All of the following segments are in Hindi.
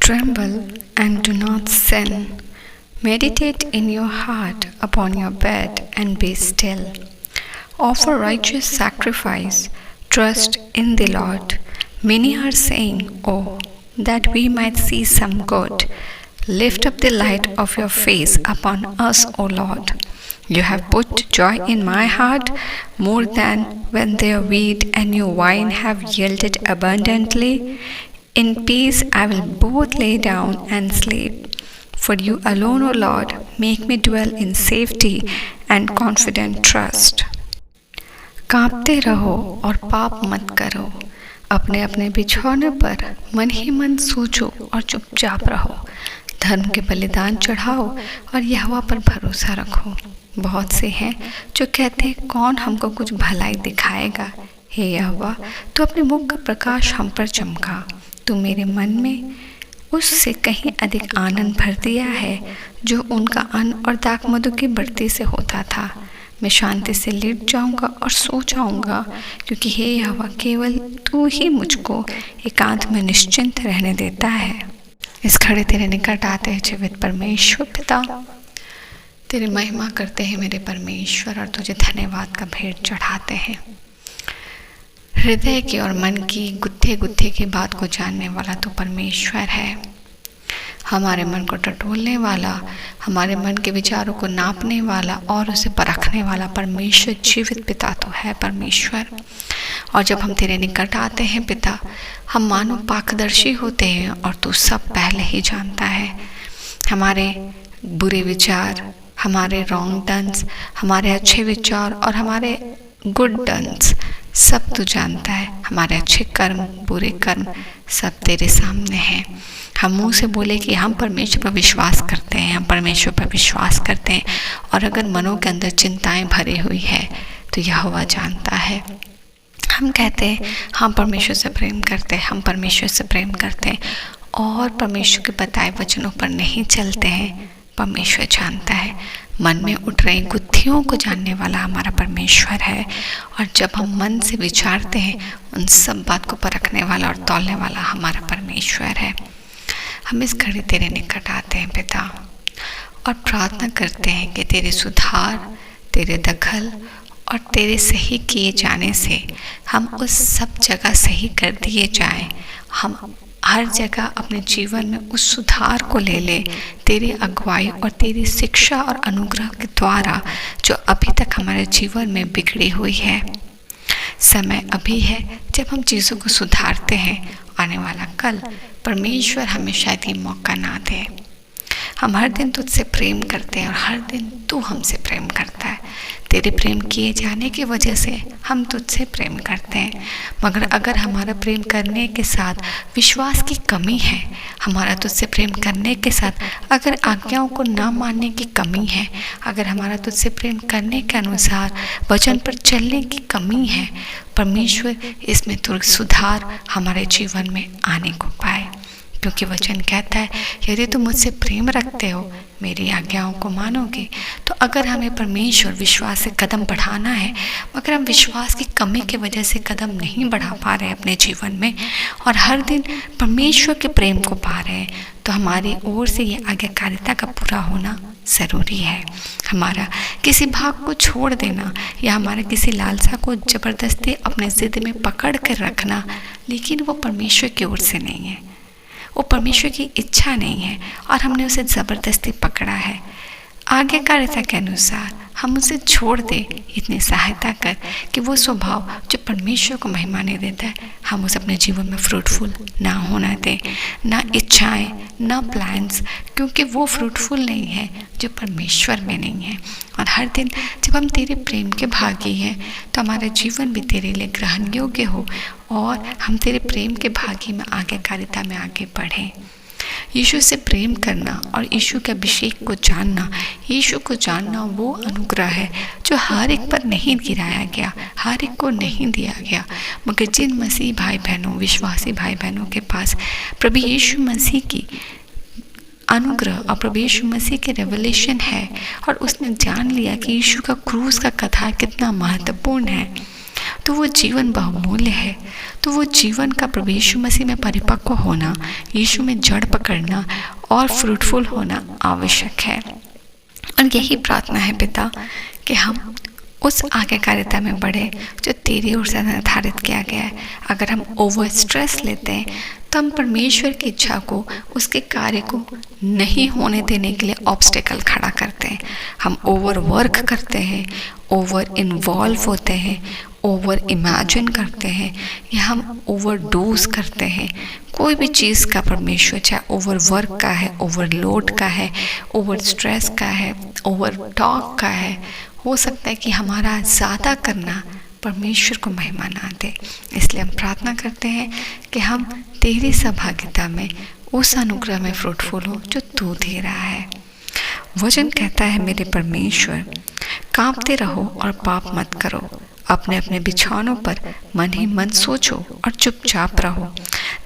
Tremble and do not sin. Meditate in your heart upon your bed and be still. Offer righteous sacrifice. Trust in the Lord. Many are saying, "Oh, that we might see some good." Lift up the light of your face upon us, O Lord. You have put joy in my heart more than when their wheat and new wine have yielded abundantly. In peace I will both lay down and sleep. For you alone, O Lord, make me dwell in safety and confident trust. कांपते रहो और पाप मत करो। अपने अपने बिछौने पर मन ही मन सोचो और चुपचाप रहो। धर्म के बलिदान चढ़ाओ और यहोवा पर भरोसा रखो। बहुत से हैं जो कहते हैं, कौन हमको कुछ भलाई दिखाएगा। हे यहोवा, तू अपने मुख का प्रकाश हम पर चमका। तू मेरे मन में उससे कहीं अधिक आनंद भर दिया है जो उनका अन्न और दाखमधु की बढ़ती से होता था। मैं शांति से लेट जाऊंगा और सो जाऊंगा, क्योंकि हे यहोवा, केवल तू ही मुझको एकांत में निश्चिंत रहने देता है। इस घड़ी तेरे निकट आते हैं जीवित परमेश्वर पिता। तेरी महिमा करते हैं मेरे परमेश्वर और तुझे धन्यवाद का भेंट चढ़ाते हैं। हृदय की और मन की गुत्थे गुत्थे की बात को जानने वाला तो परमेश्वर है। हमारे मन को टटोलने वाला, हमारे मन के विचारों को नापने वाला और उसे परखने वाला परमेश्वर जीवित पिता तो है परमेश्वर। और जब हम तेरे निकट आते हैं पिता, हम मानो पारदर्शी होते हैं और तू सब पहले ही जानता है। हमारे बुरे विचार, हमारे रॉन्ग टर्न्स, हमारे अच्छे विचार और हमारे गुड टर्न्स सब तू जानता है। हमारे अच्छे कर्म, बुरे कर्म सब तेरे सामने हैं। हम मुंह से बोले कि हम परमेश्वर पर विश्वास करते हैं, हम परमेश्वर पर विश्वास करते हैं, और अगर मनों के अंदर चिंताएं भरी हुई है तो यहोवा जानता है। हम कहते हैं हम परमेश्वर से प्रेम करते हैं, हम परमेश्वर से प्रेम करते हैं, और परमेश्वर के बताए वचनों पर नहीं चलते हैं। परमेश्वर जानता है। मन में उठ रही गुत्थियों को जानने वाला हमारा परमेश्वर है, और जब हम मन से विचारते हैं उन सब बात को परखने वाला और तौलने वाला हमारा परमेश्वर है। हम इस घड़ी तेरे निकट आते हैं पिता और प्रार्थना करते हैं कि तेरे सुधार, तेरे दखल और तेरे सही किए जाने से हम उस सब जगह सही कर दिए जाएं। हम हर जगह अपने जीवन में उस सुधार को ले ले, तेरी अगुवाई और तेरी शिक्षा और अनुग्रह के द्वारा जो अभी तक हमारे जीवन में बिगड़ी हुई है। समय अभी है जब हम चीज़ों को सुधारते हैं। आने वाला कल परमेश्वर हमें शायद ये मौका ना दे। हम हर दिन तुझसे प्रेम करते हैं और हर दिन तू हमसे प्रेम करता है। तेरे प्रेम किए जाने की वजह से हम तुझसे प्रेम करते हैं। मगर अगर हमारा प्रेम करने के साथ विश्वास की कमी है, हमारा तुझसे प्रेम करने के साथ अगर आज्ञाओं को ना मानने की कमी है, अगर हमारा तुझसे प्रेम करने के अनुसार वचन पर चलने की कमी है, परमेश्वर इसमें तुरंत सुधार हमारे जीवन में आने को पाए। क्योंकि वचन कहता है, यदि तुम मुझसे प्रेम रखते हो, मेरी आज्ञाओं को मानोगे। तो अगर हमें परमेश्वर विश्वास से कदम बढ़ाना है, मगर हम विश्वास की कमी की वजह से कदम नहीं बढ़ा पा रहे अपने जीवन में और हर दिन परमेश्वर के प्रेम को पा रहे हैं, तो हमारी ओर से ये आज्ञाकारिता का पूरा होना ज़रूरी है। हमारा किसी भाग को छोड़ देना या हमारे किसी लालसा को ज़बरदस्ती अपने ज़िद में पकड़ कर रखना, लेकिन वो परमेश्वर की ओर से नहीं है, वो परमेश्वर की इच्छा नहीं है और हमने उसे ज़बरदस्ती पकड़ा है। आज्ञाकारिता के अनुसार हम उसे छोड़ दें, इतनी सहायता कर कि वो स्वभाव जो परमेश्वर को महिमा नहीं देता है, हम उसे अपने जीवन में फ्रूटफुल ना होना दें। ना इच्छाएं, ना प्लान्स, क्योंकि वो फ्रूटफुल नहीं है जो परमेश्वर में नहीं है। और हर दिन जब हम तेरे प्रेम के भागी हैं तो हमारा जीवन भी तेरे लिए ग्रहण योग्य हो और हम तेरे प्रेम के भागी में आज्ञाकारिता में आगे बढ़ें। यीशु से प्रेम करना और यीशु के अभिषेक को जानना, यीशु को जानना वो अनुग्रह है जो हर एक पर नहीं गिराया गया, हर एक को नहीं दिया गया, मगर जिन मसीह भाई बहनों, विश्वासी भाई बहनों के पास प्रभु यीशु मसीह की अनुग्रह और प्रभु यीशु मसीह के रेवलेशन है और उसने जान लिया कि यीशु का क्रूस का कथा कितना महत्वपूर्ण है, तो वो जीवन बहुमूल्य है। तो वो जीवन का प्रभु यीशु मसीह में परिपक्व होना, यीशु में जड़ पकड़ना और फ्रूटफुल होना आवश्यक है। और यही प्रार्थना है पिता कि हम उस आज्ञाकारिता में बढ़े जो तेरी ओर से निर्धारित किया गया है। अगर हम ओवर स्ट्रेस लेते हैं तो हम परमेश्वर की इच्छा को, उसके कार्य को नहीं होने देने के लिए ऑब्स्टेकल खड़ा करते हैं। हम ओवर वर्क करते हैं, ओवर इन्वॉल्व होते हैं, ओवर इमेजिन करते हैं, या हम ओवर डोज करते हैं। कोई भी चीज़ का परमेश्वर, चाहे ओवर वर्क का है, ओवरलोड का है, ओवर स्ट्रेस का है, ओवर टॉक का है, हो सकता है कि हमारा ज़्यादा करना परमेश्वर को महिमा ना दे। इसलिए हम प्रार्थना करते हैं कि हम तेरी सहभागिता में, उस अनुग्रह में फ्रूटफुल हो जो तू दे रहा है। वचन कहता है, मेरे परमेश्वर, कांपते रहो और पाप मत करो, अपने अपने बिछौनों पर मन ही मन सोचो और चुपचाप रहो।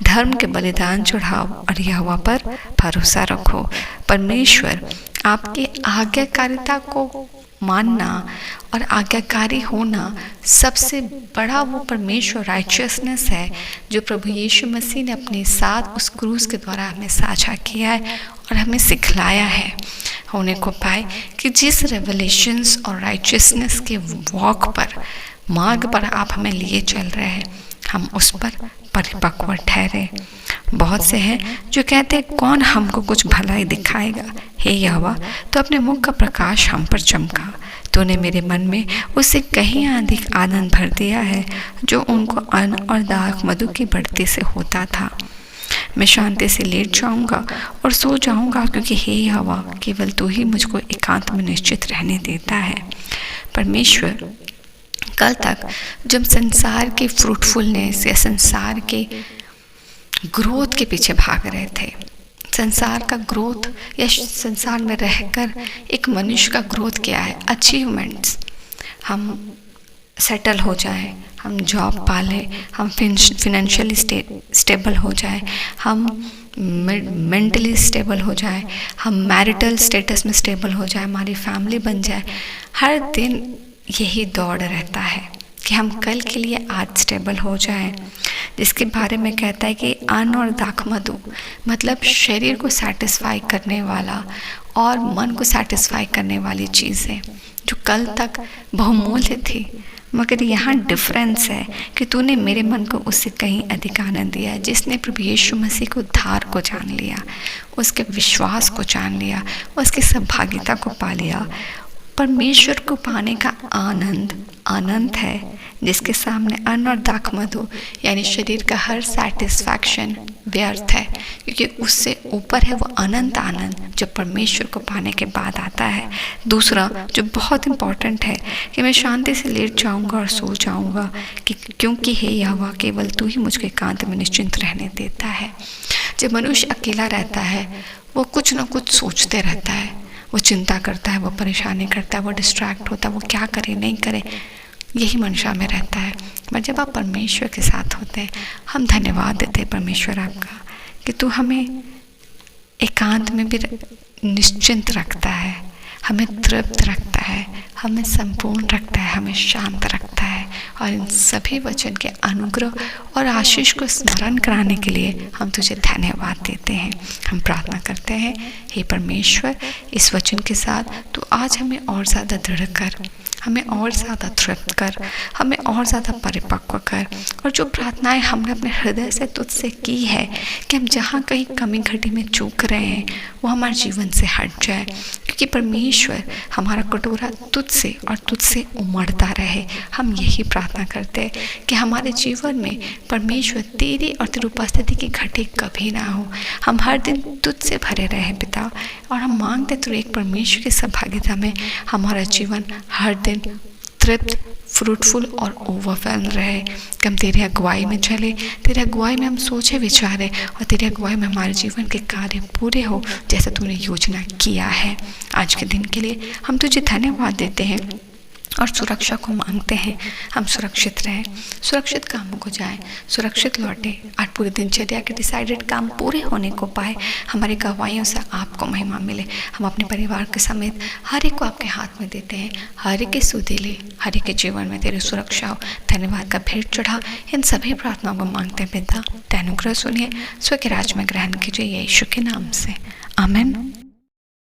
धर्म के बलिदान चढ़ाओ और यहोवा पर भरोसा रखो। परमेश्वर, आपकी आज्ञाकारिता को मानना और आज्ञाकारी होना सबसे बड़ा वो परमेश्वर राइचियसनेस है जो प्रभु यीशु मसीह ने अपने साथ उस क्रूस के द्वारा हमें साझा किया है और हमें सिखलाया है होने को पाए कि जिस रेवलेशंस और राइचियसनेस के वॉक पर, मार्ग पर आप हमें लिए चल रहे हैं, हम उस पर परिपक्व ठहरे। बहुत से हैं जो कहते हैं, कौन हमको कुछ भलाई दिखाएगा। हे यहोवा, तो अपने मुख का प्रकाश हम पर चमका। तूने मेरे मन में उससे कहीं अधिक आनंद भर दिया है जो उनको अन्न और दाख मधु की बढ़ती से होता था। मैं शांति से लेट जाऊंगा और सो जाऊंगा, क्योंकि हे यहोवा, केवल तू ही मुझको एकांत में निश्चित रहने देता है। परमेश्वर, कल तक जब संसार के फ्रूटफुलनेस या संसार के ग्रोथ के पीछे भाग रहे थे, संसार का ग्रोथ या संसार में रहकर एक मनुष्य का ग्रोथ क्या है? अचीवमेंट्स। हम सेटल हो जाएं, हम जॉब पालें, हम फिनेंशियली स्टेबल हो जाएं, हम मेंटली स्टेबल हो जाएं, हम मैरिटल स्टेटस में स्टेबल हो जाएं, हमारी फैमिली बन जाए। हर दिन यही दौड़ रहता है कि हम कल के लिए आज स्टेबल हो जाएं, जिसके बारे में कहता है कि अन्न और दाख मधु, मतलब शरीर को सैटिस्फाई करने वाला और मन को सैटिस्फाई करने वाली चीज़ें जो कल तक बहुमूल्य थी, मगर यहाँ डिफरेंस है कि तूने मेरे मन को उससे कहीं अधिक आनंद दिया है। जिसने प्रभु यीशु मसीह को उद्धार को जान लिया, उसके विश्वास को जान लिया, उसकी सहभागिता को पा लिया, परमेश्वर को पाने का आनंद अनंत है, जिसके सामने अन्न और दाख मधु यानी शरीर का हर सैटिस्फैक्शन व्यर्थ है, क्योंकि उससे ऊपर है वो अनंत आनंद जो परमेश्वर को पाने के बाद आता है। दूसरा जो बहुत इम्पॉर्टेंट है कि मैं शांति से लेट जाऊंगा और सो जाऊंगा, कि क्योंकि हे यहोवा, केवल तू ही मुझको एकांत में निश्चिंत रहने देता है। जब मनुष्य अकेला रहता है, वो कुछ ना कुछ सोचते रहता है, वो चिंता करता है, वो परेशानी करता है, वो डिस्ट्रैक्ट होता है, वो क्या करे नहीं करे, यही मंशा में रहता है। पर जब आप परमेश्वर के साथ होते हैं, हम धन्यवाद देते हैं परमेश्वर आपका कि तू हमें एकांत में भी निश्चिंत रखता है, हमें तृप्त रखता है, हमें संपूर्ण रखता है, हमें शांत रखता है। और इन सभी वचन के अनुग्रह और आशीष को स्मरण कराने के लिए हम तुझे धन्यवाद देते हैं। हम प्रार्थना करते हैं, हे परमेश्वर, इस वचन के साथ तू आज हमें और ज़्यादा दृढ़ कर, हमें और ज़्यादा तृप्त कर, हमें और ज़्यादा परिपक्व कर। और जो प्रार्थनाएं हमने अपने हृदय से तुझसे की है कि हम जहाँ कहीं कमी घटी में चूक रहे हैं वो हमारे जीवन से हट जाए, क्योंकि परमेश्वर हमारा कटोरा तुझसे और तुझसे उमड़ता रहे। हम यही प्रार्थना करते हैं कि हमारे जीवन में परमेश्वर तेरी और तेरी उपस्थिति की घटी कभी ना हो, हम हर दिन तुझसे भरे रहे पिता। और हम मांगते तो एक परमेश्वर की सहभागिता में हमारा जीवन हर दिन तृप्त, फ्रूटफुल और ओवरवेल्म रहे, कि हम तेरी अगुवाई में चले, तेरी अगुवाई में हम सोचे विचारे और तेरी अगुवाई में हमारे जीवन के कार्य पूरे हो जैसा तूने योजना किया है। आज के दिन के लिए हम तुझे धन्यवाद देते हैं और सुरक्षा को मांगते हैं। हम सुरक्षित रहें, सुरक्षित कामों को जाएं, सुरक्षित लौटें और पूरे दिनचर्या के डिसाइडेड काम पूरे होने को पाए। हमारी गवाहियों से आपको महिमा मिले। हम अपने परिवार के समेत हर एक को आपके हाथ में देते हैं। हर एक की सुधि ले, हर एक के जीवन में तेरी सुरक्षा हो। धन्यवाद का भेंट चढ़ा इन सभी प्रार्थनाओं को मांगते हैं पिता। अनुग्रह सुनिए, स्व के राज में ग्रहण कीजिए यीशु के नाम से, आमीन।